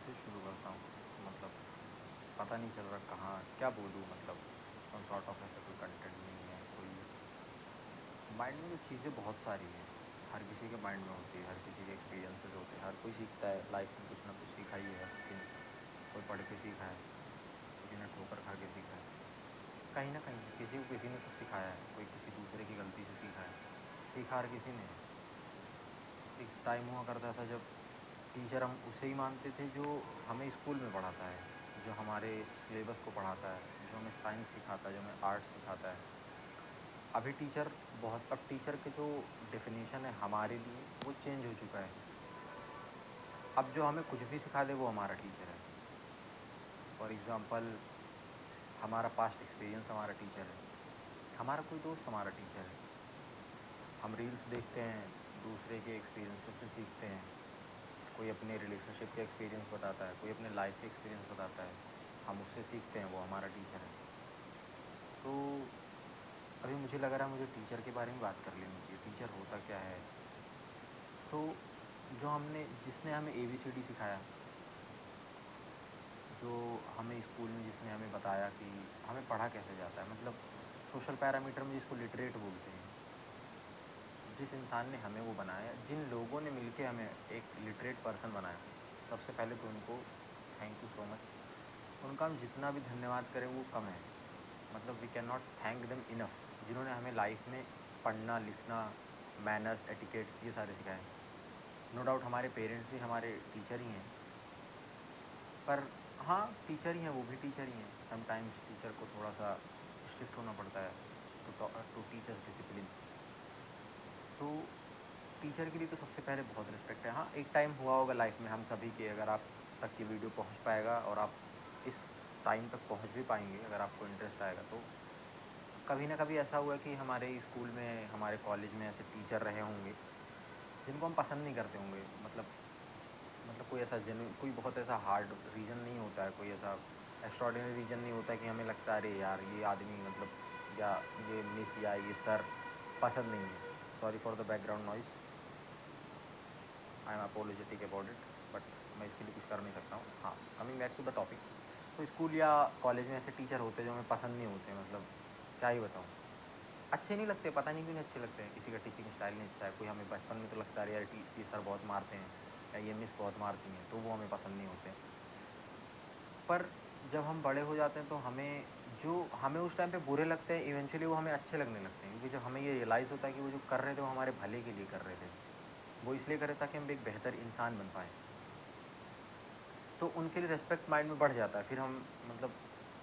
से शुरू करता हूँ। मतलब पता नहीं चल रहा कहाँ क्या बोलूँ, मतलब सम सॉर्ट ऑफ ऐसा कोई कंटेंट नहीं है। कोई माइंड में जो चीज़ें बहुत सारी हैं, हर किसी के माइंड में होती है, हर किसी के एक्सपीरियंसेस होते हैं, हर कोई सीखता है लाइफ में, कुछ ना कुछ सीखा ही है हर किसी ने। कोई पढ़ के सीखा है, किसी ने ठोकर खा के सीखा है, कहीं ना कहीं किसी को किसी ने कुछ सिखाया है, कोई किसी दूसरे की गलती से सीखा है। सीखा हर किसी ने है। एक टाइम हुआ करता था जब टीचर हम उसे ही मानते थे जो हमें स्कूल में पढ़ाता है, जो हमारे सिलेबस को पढ़ाता है, जो हमें साइंस सिखाता है, जो हमें आर्ट्स सिखाता है। अभी टीचर बहुत, अब टीचर के जो डेफिनेशन है हमारे लिए वो चेंज हो चुका है। अब जो हमें कुछ भी सिखा दे वो हमारा टीचर है। फॉर एग्ज़ाम्पल, हमारा पास्ट एक्सपीरियंस हमारा टीचर है, हमारा कोई दोस्त हमारा टीचर है। हम रील्स देखते हैं, दूसरे के एक्सपीरियंसेस से सीखते हैं। कोई अपने रिलेशनशिप के एक्सपीरियंस बताता है, कोई अपने लाइफ के एक्सपीरियंस बताता है, हम उससे सीखते हैं, वो हमारा टीचर है। तो अभी मुझे लग रहा है मुझे टीचर के बारे में बात कर लेनी चाहिए, टीचर होता क्या है। तो जो हमने जिसने हमें ABCD सिखाया, जो हमें स्कूल में जिसने हमें बताया कि हमें पढ़ा कैसे जाता है, मतलब सोशल पैरामीटर में जिसको लिटरेट बोलते हैं, जिस इंसान ने हमें वो बनाया, जिन लोगों ने मिलके हमें एक लिटरेट पर्सन बनाया, सबसे पहले तो उनको थैंक यू सो मच। उनका हम जितना भी धन्यवाद करें वो कम है। मतलब we can not thank them enough, जिन्होंने हमें लाइफ में पढ़ना लिखना, मैनर्स एटिकेट्स ये सारे सिखाए। नो डाउट हमारे पेरेंट्स भी हमारे टीचर ही हैं, पर हाँ टीचर ही हैं, वो भी टीचर ही हैं। समटाइम्स टीचर को थोड़ा सा स्ट्रिक्ट होना पड़ता है टू टीच अस डिसिप्लिन। तो टीचर के लिए तो सबसे पहले बहुत रिस्पेक्ट है। हाँ, एक टाइम हुआ होगा लाइफ में हम सभी के, अगर आप तक ये वीडियो पहुंच पाएगा और आप इस टाइम तक पहुंच भी पाएंगे, अगर आपको इंटरेस्ट आएगा तो कभी ना कभी ऐसा हुआ कि हमारे स्कूल में, हमारे कॉलेज में ऐसे टीचर रहे होंगे जिनको हम पसंद नहीं करते होंगे। मतलब कोई ऐसा जेन्युइन, कोई बहुत ऐसा हार्ड रीज़न नहीं होता है, कोई ऐसा एक्स्ट्रॉर्डिनरी रीज़न नहीं होता है कि हमें लगता है अरे यार ये आदमी, मतलब या ये मिस या ये सर पसंद नहीं है। Sorry for the background noise, I am apologetic about it, but मैं इसके लिए कुछ कर नहीं सकता हूँ। हाँ, coming back to the topic. तो स्कूल या कॉलेज में ऐसे टीचर होते हैं जो हमें पसंद नहीं होते, मतलब क्या ही बताऊँ, अच्छे नहीं लगते, पता नहीं क्यों नहीं अच्छे लगते हैं। किसी का टीचिंग स्टाइल नहीं अच्छा है, कोई हमें बचपन में तो लगता है यार ये सर बहुत मारते हैं या ये मिस बहुत मारती हैं, तो वो हमें पसंद नहीं होते। पर जब हम बड़े हो जाते हैं तो हमें जो हमें उस टाइम पे बुरे लगते हैं, इवेंचुअली वो हमें अच्छे लगने लगते हैं, क्योंकि जब हमें ये रियलाइज़ होता है कि वो जो कर रहे थे वो हमारे भले के लिए कर रहे थे। वो इसलिए कर रहे ताकि हम एक बेहतर इंसान बन पाएँ। तो उनके लिए रिस्पेक्ट माइंड में बढ़ जाता है। फिर हम, मतलब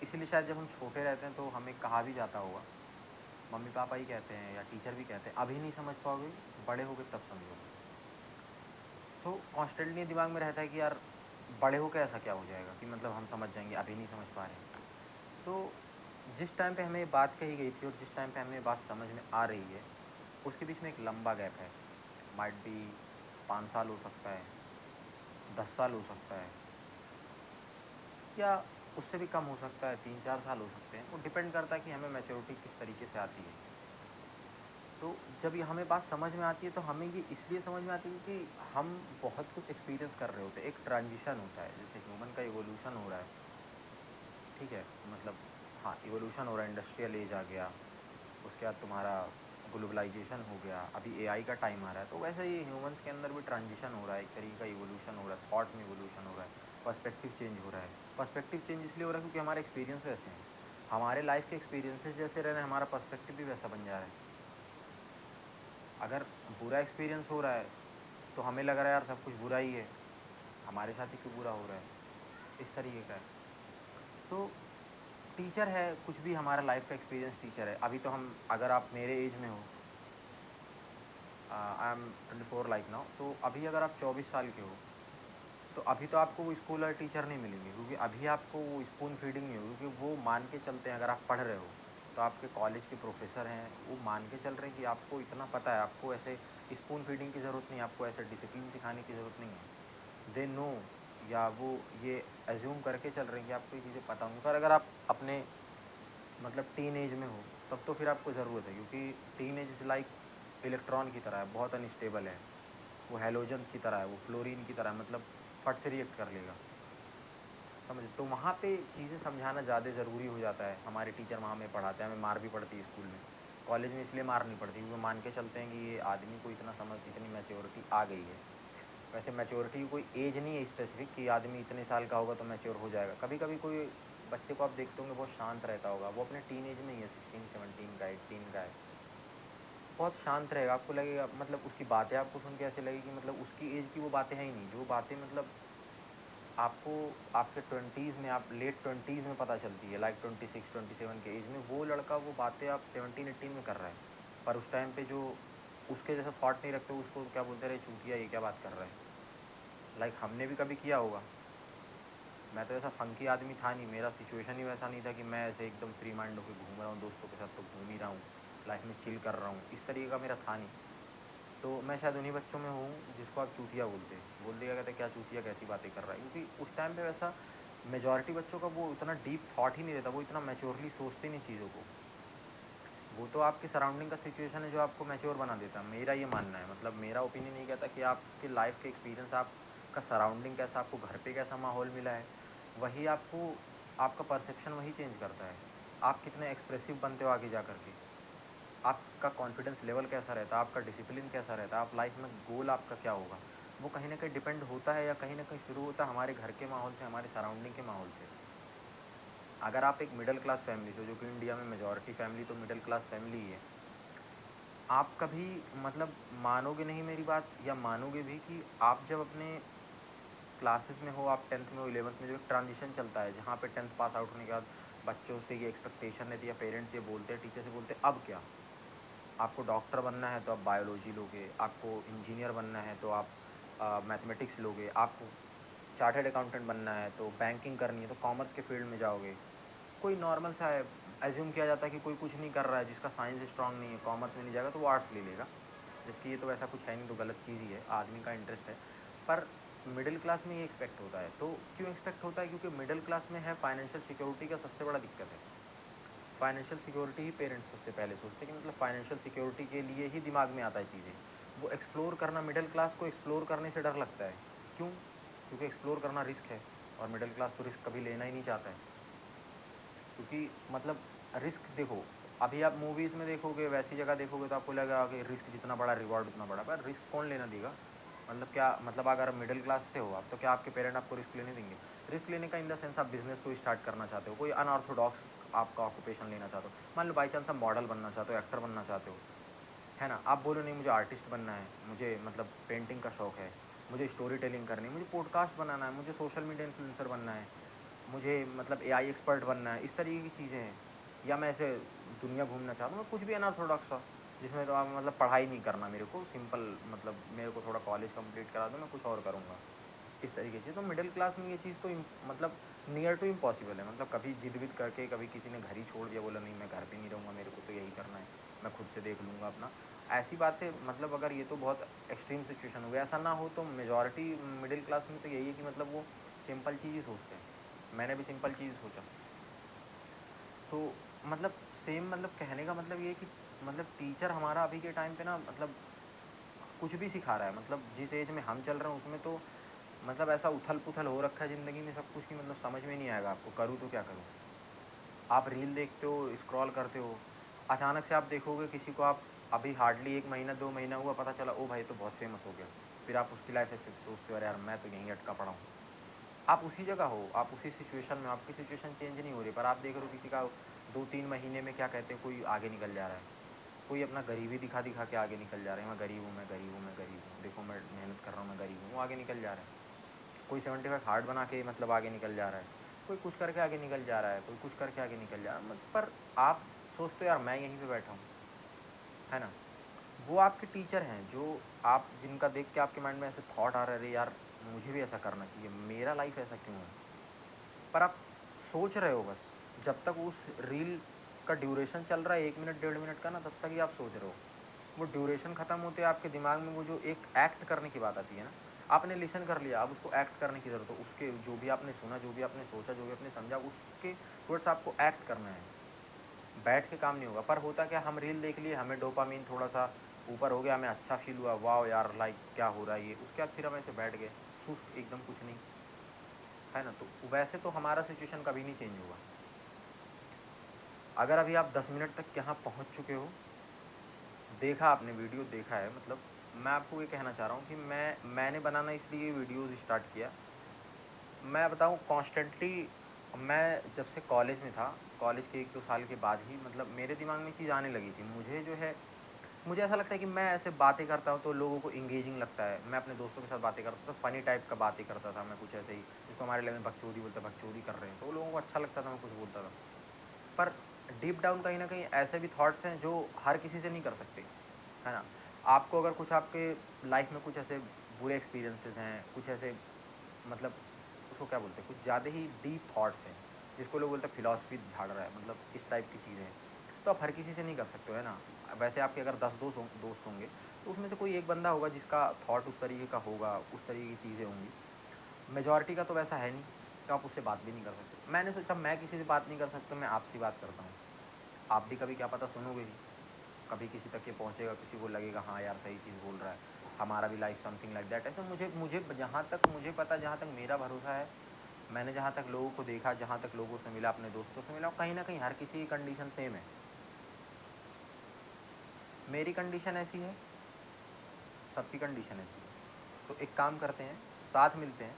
इसीलिए शायद जब हम छोटे रहते हैं तो हमें कहा भी जाता होगा, मम्मी-पापा ही कहते हैं या टीचर भी कहते हैं, अभी नहीं समझ पाओगे, बड़े होगे तब समझोगे। तो कॉन्स्टेंटली दिमाग में रहता है कि यार बड़े होके ऐसा क्या हो जाएगा कि मतलब हम समझ जाएँगे, अभी नहीं समझ पा रहे हैं। तो जिस टाइम पे हमें ये बात कही गई थी और जिस टाइम पे हमें ये बात समझ में आ रही है, उसके बीच में एक लंबा गैप है। माइट बी 5 साल हो सकता है, 10 साल हो सकता है, या उससे भी कम हो सकता है, 3-4 साल हो सकते हैं। वो डिपेंड करता है कि हमें मैच्योरिटी किस तरीके से आती है। तो जब ये हमें बात समझ में आती है तो हमें ये इसलिए समझ में आती है क्योंकि हम बहुत कुछ एक्सपीरियंस कर रहे होते हैं। एक ट्रांजिशन होता है, जैसे ह्यूमन का इवोल्यूशन हो रहा है, ठीक है? मतलब हाँ, इवोल्यूशन हो रहा है, इंडस्ट्रियल एज आ गया, उसके बाद तुम्हारा ग्लोबलाइजेशन हो गया, अभी AI का टाइम आ रहा है। तो वैसे ही ह्यूमन्स के अंदर भी ट्रांजिशन हो रहा है, एक तरीके का इवोल्यूशन हो रहा है, थॉट में इवोल्यूशन हो रहा है, पर्सपेक्टिव चेंज हो रहा है। पर्सपेक्टिव चेंज इसलिए हो रहा है क्योंकि हमारे एक्सपीरियंस वैसे हैं। हमारे लाइफ के एक्सपीरियंसेस जैसे रह रहे हैं, हमारा पर्सपेक्टिव भी वैसा बन जा रहा है। अगर बुरा एक्सपीरियंस हो रहा है, तो हमें लग रहा है यार सब कुछ बुरा ही है, हमारे साथ ही क्यों बुरा हो रहा है, इस तरीके का है। तो टीचर है, कुछ भी हमारा लाइफ का एक्सपीरियंस टीचर है। अभी तो हम, अगर आप मेरे एज में हो, आई एम 24 लाइक नाउ, तो अभी अगर आप 24 साल के हो, तो अभी तो आपको वो स्कूल वाले टीचर नहीं मिलेंगे, क्योंकि अभी आपको वो स्पून फीडिंग नहीं होगी, क्योंकि वो मान के चलते हैं, अगर आप पढ़ रहे हो, तो आपके कॉलेज के प्रोफ़ेसर हैं, वो मान के चल रहे हैं कि आपको इतना पता है, आपको ऐसे स्पून फीडिंग की ज़रूरत नहीं है, आपको ऐसे डिसिप्लिन सिखाने की ज़रूरत नहीं है। दे नो, या वो ये अज़्यूम करके चल रहे हैं कि आपको ये चीज़ें पता होंगी। पर अगर आप अपने, मतलब टीनेज में हो, तब तो फिर आपको ज़रूरत है, क्योंकि टीनेज इज़ लाइक इलेक्ट्रॉन की तरह है, बहुत अनस्टेबल है। वो हैलोजेंस की तरह है, वो फ्लोरीन की तरह है, मतलब फट से रिएक्ट कर लेगा। समझ, तो वहाँ पे चीज़ें समझाना ज़्यादा ज़रूरी हो जाता है। हमारे टीचर वहाँ हमें पढ़ाते हैं, हमें मार भी पड़ती है स्कूल में। कॉलेज में इसलिए मार नहीं पड़ती क्योंकि मान के चलते हैं कि ये आदमी को इतना समझ, इतनी मैच्योरिटी आ गई है। वैसे मैच्योरिटी की कोई एज नहीं है स्पेसिफिक कि आदमी इतने साल का होगा तो मैच्योर हो जाएगा। कभी-कभी कोई बच्चे को आप देखते होंगे बहुत शांत रहता होगा, वो अपने टीनेज में ही है, 16-17 का है, 18 का है। बहुत शांत रहेगा, आपको लगेगा मतलब उसकी बातें आपको सुन के ऐसे लगेगी मतलब उसकी एज की वो बातें हैं ही नहीं। जो बातें मतलब आपको आपके 20s में, आप लेट 20s में पता चलती है, लाइक 26-27 के एज में, वो लड़का वो बातें आप 17-18 में कर रहा है। पर उस टाइम पे जो उसके जैसा थॉट नहीं रखते, उसको क्या बोलते रहे, चूतिया ये क्या बात कर रहा है। लाइक हमने भी कभी किया होगा। मैं तो ऐसा फंकी आदमी था नहीं, मेरा सिचुएशन ही वैसा नहीं था कि मैं ऐसे एकदम फ्री माइंड होकर घूम रहा हूँ, दोस्तों के साथ तो घूम ही रहा हूँ, लाइफ में चिल कर रहा हूँ, इस तरीके का मेरा था नहीं। तो मैं शायद उन्हीं बच्चों में हूँ जिसको आप चूतिया बोलते हैं। बोल दिया कहते क्या चूतिया, कैसी बातें कर रहा है, क्योंकि उस टाइम पे वैसा मेजॉरिटी बच्चों का वो इतना डीप थॉट ही नहीं रहता, वो इतना मैच्योरली सोचते नहीं चीज़ों को। वो तो आपके सराउंडिंग का सिचुएशन है जो आपको मैच्योर बना देता है, मेरा ये मानना है। मतलब मेरा ओपिनियन ये कहता है कि आपके लाइफ के एक्सपीरियंस, आपका सराउंडिंग कैसा, आपको घर पे कैसा माहौल मिला है, वही आपको, आपका परसेप्शन वही चेंज करता है। आप कितने एक्सप्रेसिव बनते हो आगे जा कर के, आपका कॉन्फिडेंस लेवल कैसा रहता है, आपका डिसिप्लिन कैसा रहता है, आप लाइफ में गोल आपका क्या होगा, वो कहीं न कहीं डिपेंड होता है या कहीं न कहीं शुरू होता है हमारे घर के माहौल से, हमारे सराउंडिंग के माहौल से। अगर आप एक मिडल क्लास फैमिली से हो, जो कि इंडिया में मेजॉरिटी फैमिली तो मिडल क्लास फैमिली ही है, आप कभी मतलब मानोगे नहीं मेरी बात, या मानोगे भी कि आप जब अपने क्लासेस में हो, आप 10th में हो, 11th में, जो एक ट्रांजिशन चलता है जहाँ पे 10th पास आउट होने के बाद बच्चों से ये एक्सपेक्टेशन रहती है या पेरेंट्स ये बोलते हैं, टीचर से बोलते हैं, अब क्या? आपको डॉक्टर बनना है तो आप बायोलॉजी लोगे, आपको इंजीनियर बनना है तो आप मैथमेटिक्स लोगे, आपको चार्टर्ड अकाउंटेंट बनना है तो बैंकिंग करनी है तो कॉमर्स के फील्ड में जाओगे। कोई नॉर्मल सा है, एज्यूम किया जाता है कि कोई कुछ नहीं कर रहा है, जिसका साइंस स्ट्रांग नहीं है, कॉमर्स में नहीं जाएगा तो वो आर्ट्स ले लेगा। जबकि ये तो ऐसा कुछ है नहीं, तो गलत चीज़ ही है, आदमी का इंटरेस्ट है। पर मिडिल क्लास में ये एक्सपेक्ट होता है, तो क्यों एक्सपेक्ट होता है? क्योंकि मिडिल क्लास में है फाइनेंशियल सिक्योरिटी का सबसे बड़ा दिक्कत है। फाइनेंशियल सिक्योरिटी ही पेरेंट्स सबसे पहले सोचते हैं कि मतलब फाइनेंशियल सिक्योरिटी के लिए ही दिमाग में आता है चीज़ें। वो एक्सप्लोर करना, मिडिल क्लास को एक्सप्लोर करने से डर लगता है। क्यों? क्योंकि एक्सप्लोर करना रिस्क है, और मिडिल क्लास तो रिस्क कभी लेना ही नहीं चाहता है। क्योंकि मतलब रिस्क देखो, अभी आप मूवीज़ में देखोगे, वैसी जगह देखोगे तो आपको लगेगा कि रिस्क जितना बड़ा रिवॉर्ड उतना बड़ा, पर रिस्क कौन लेना देगा? मतलब क्या मतलब, अगर मिडिल क्लास से हो आप, तो क्या आपके पेरेंट आपको रिस्क लेने देंगे? रिस्क लेने का इन द सेंस, आप बिज़नेस को स्टार्ट करना चाहते हो, कोई अनऑर्थोडॉक्स आपका ऑक्यूपेशन लेना चाहते हो। मान लो बाई चांस आप मॉडल बनना चाहते हो, एक्टर बनना चाहते हो, है ना? आप बोलो नहीं मुझे आर्टिस्ट बनना है, मुझे मतलब पेंटिंग का शौक है, मुझे स्टोरी टेलिंग करनी है, मुझे पॉडकास्ट बनाना है, मुझे सोशल मीडिया इन्फ्लुएंसर बनना है, मुझे मतलब एआई एक्सपर्ट बनना है, इस तरीके की चीज़ें हैं। या मैं ऐसे दुनिया घूमना चाहता हूँ, मैं कुछ भी अनऑर्थोडॉक्स सा, जिसमें तो आप मतलब पढ़ाई नहीं करना मेरे को, सिंपल मतलब मेरे को थोड़ा कॉलेज कंप्लीट करा दो, मैं कुछ और करूँगा। इस तरीके से तो मिडिल क्लास में ये चीज़ तो मतलब नियर टू इम्पॉसिबल है। मतलब कभी जिद-विद करके कभी किसी ने घर ही छोड़ दिया, बोला नहीं मैं घर पे नहीं रहूँगा, मेरे को तो यही करना है, मैं खुद से देख लूँगा अपना। ऐसी बातें मतलब, अगर ये तो बहुत एक्सट्रीम सिचुएशन हो गया, ऐसा ना हो तो मेजॉरिटी मिडिल क्लास में तो यही है कि मतलब वो सिंपल चीज़ ही सोचते हैं। मैंने भी सिंपल चीज़ सोचा। तो मतलब सेम, मतलब कहने का मतलब ये है कि मतलब टीचर हमारा अभी के टाइम पे ना मतलब कुछ भी सिखा रहा है। मतलब जिस एज में हम चल रहे हैं उसमें तो मतलब ऐसा उथल-पुथल हो रखा है ज़िंदगी में सब कुछ, कि मतलब समझ में नहीं आएगा आपको, करूँ तो क्या करूँ? आप रील देखते हो, स्क्रॉल करते हो, अचानक से आप देखोगे किसी को, आप अभी हार्डली 1 महीना 2 महीना हुआ, पता चला ओ भाई ये तो बहुत फ़ेमस हो गया। फिर आप उसकी लाइफ़ ऐसे सोचते हो, अरे यार मैं तो यहीं अटका पड़ा हूँ। आप उसी जगह हो, आप उसी सिचुएशन में हो, आपकी सिचुएशन चेंज नहीं हो रही, पर आप देख रहे हो किसी का 2-3 महीने में क्या कहते हैं, कोई आगे निकल जा रहा है। कोई अपना गरीबी दिखा-दिखा के आगे निकल जा रहे हैं, मैं गरीब हूँ, मैं गरीब हूँ, मैं गरीब हूँ, देखो मैं मेहनत कर रहा हूँ, मैं गरीब हूँ, वो आगे निकल जा रहा है। कोई 75 हार्ड बना के मतलब आगे निकल जा रहा है, कोई कुछ करके आगे निकल जा रहा है, कोई कुछ करके आगे निकल जा रहा है, पर आप सोचते हो यार मैं यहीं पे बैठा हूँ, है ना? वो आपके टीचर हैं जो आप, जिनका देख के आपके माइंड में ऐसे थॉट आ रहा है, अरे यार मुझे भी ऐसा करना चाहिए, मेरा लाइफ ऐसा क्यों है? पर आप सोच रहे हो बस, जब तक उस रील का ड्यूरेशन चल रहा है 1 मिनट, 1.5 मिनट का ना, तब तक ही आप सोच रहे हो। वो ड्यूरेशन खत्म होते आपके दिमाग में वो जो एक एक्ट करने की बात आती है ना, आपने लिसन कर लिया, अब उसको एक्ट करने की ज़रूरत है। उसके जो भी आपने सुना, जो भी आपने सोचा, जो भी आपने समझा, उसके टुवर्ड्स आपको एक्ट करना है। बैठ के काम नहीं होगा। पर होता क्या, हम रील देख लिए, हमें डोपामाइन थोड़ा-सा ऊपर हो गया, हमें अच्छा फ़ील हुआ, वॉव यार लाइक क्या हो रहा है ये? उसके बाद फिर हम ऐसे बैठ गए, सुस्त एकदम कुछ नहीं। है ना? तो वैसे तो हमारा सिचुएशन कभी नहीं चेंज होगा। अगर अभी आप 10 मिनट तक यहाँ पहुँच चुके हो, देखा आपने वीडियो देखा है, मतलब मैं आपको ये कहना चाह रहा हूँ कि मैंने बनाना इसलिए वीडियोज़ स्टार्ट किया। मैं बताऊँ कॉन्स्टेंटली मैं जब से कॉलेज में था, कॉलेज के 1-2 साल के बाद ही मतलब मेरे दिमाग में चीज़ आने लगी थी। मुझे जो है मुझे ऐसा लगता है कि मैं ऐसे बातें करता हूँ तो लोगों को एंगेजिंग लगता है। मैं अपने दोस्तों के साथ बातें करता था, फ़नी टाइप का बातें करता था मैं कुछ ऐसे ही, जिसको हमारे लैंग्वेज में बकचोदी बोलते हैं, बकचोदी कर रहे हैं, तो वो लोगों को अच्छा लगता था मैं कुछ बोलता था। पर डीप डाउन कहीं न कहीं ऐसे भी थॉट्स हैं जो हर किसी से नहीं कर सकते, है ना? आपको अगर कुछ आपके लाइफ़ में कुछ ऐसे बुरे एक्सपीरियंसेस हैं, कुछ ऐसे मतलब उसको क्या बोलते हैं, कुछ ज़्यादा ही डीप थॉट्स हैं, जिसको लोग बोलते हैं फिलॉसफी झाड़ रहा है, मतलब इस टाइप की चीज़ें हैं। तो आप हर किसी से नहीं कर सकते हो, है ना? वैसे आपके अगर 10 दोस्त होंगे, तो उसमें से कोई एक बंदा होगा जिसका थॉट उस तरीके का होगा, उस तरीके की चीज़ें होंगी। मेजॉरिटी का तो वैसा है नहीं, तो आप उससे बात भी नहीं कर सकते। मैंने सोचा मैं किसी से बात नहीं कर सकता, मैं आपसे बात करता हूँ। आप भी कभी क्या पता सुनोगे ही, कभी किसी तक ये पहुँचेगा, किसी को लगेगा हाँ यार सही चीज़ बोल रहा है, हमारा भी लाइफ समथिंग लाइक दैट। ऐसे मुझे मुझे जहाँ तक मुझे पता, जहाँ तक मेरा भरोसा है, मैंने जहाँ तक लोगों को देखा, जहाँ तक लोगों से मिला, अपने दोस्तों से मिला, कहीं न कहीं हर किसी की कंडीशन सेम है। मेरी कंडीशन ऐसी है, सबकी कंडीशन ऐसी है। तो एक काम करते हैं, साथ मिलते हैं,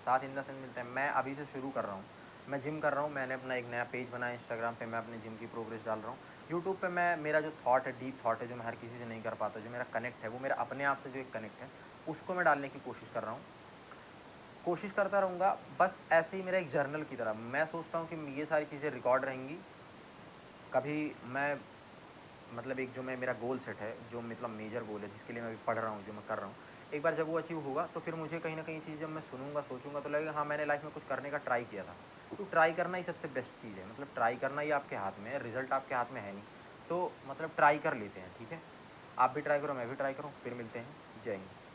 साथ इन द सेंस मिलते हैं। मैं अभी से शुरू कर रहा हूँ, मैं जिम कर रहा हूँ, मैंने अपना एक नया पेज बनाया इंस्टाग्राम पे, मैं अपने जिम की प्रोग्रेस डाल रहा हूँ। यूट्यूब पे मैं मेरा जो थॉट है, डीप थॉट है, जो मैं हर किसी से नहीं कर पाता, जो मेरा कनेक्ट है, वो मेरा अपने आप से जो एक कनेक्ट है, उसको मैं डालने की कोशिश कर रहा हूँ। कोशिश करता रहूँगा, बस ऐसे ही मेरा एक जर्नल की तरह। मैं सोचता हूँ कि ये सारी चीज़ें रिकॉर्ड रहेंगी, कभी मैं मतलब एक जो मैं मेरा गोल सेट है, जो मतलब मेजर गोल है, जिसके लिए मैं अभी पढ़ रहा हूँ, जो मैं कर रहा हूँ, एक बार जब वो अचीव होगा, तो फिर मुझे कहीं न कहीं ये चीज़ जब मैं सुनूँगा, सोचूँगा, तो लगेगा हाँ, मैंने लाइफ़ में कुछ करने का ट्राई किया था। तो ट्राई करना ही सबसे बेस्ट चीज़ है, मतलब ट्राई करना ही आपके हाथ में है, रिज़ल्ट आपके हाथ में है नहीं। तो मतलब ट्राई कर लेते हैं, ठीक है? आप भी ट्राई करो, मैं भी ट्राई करूँ, फिर मिलते हैं। जय हिंद।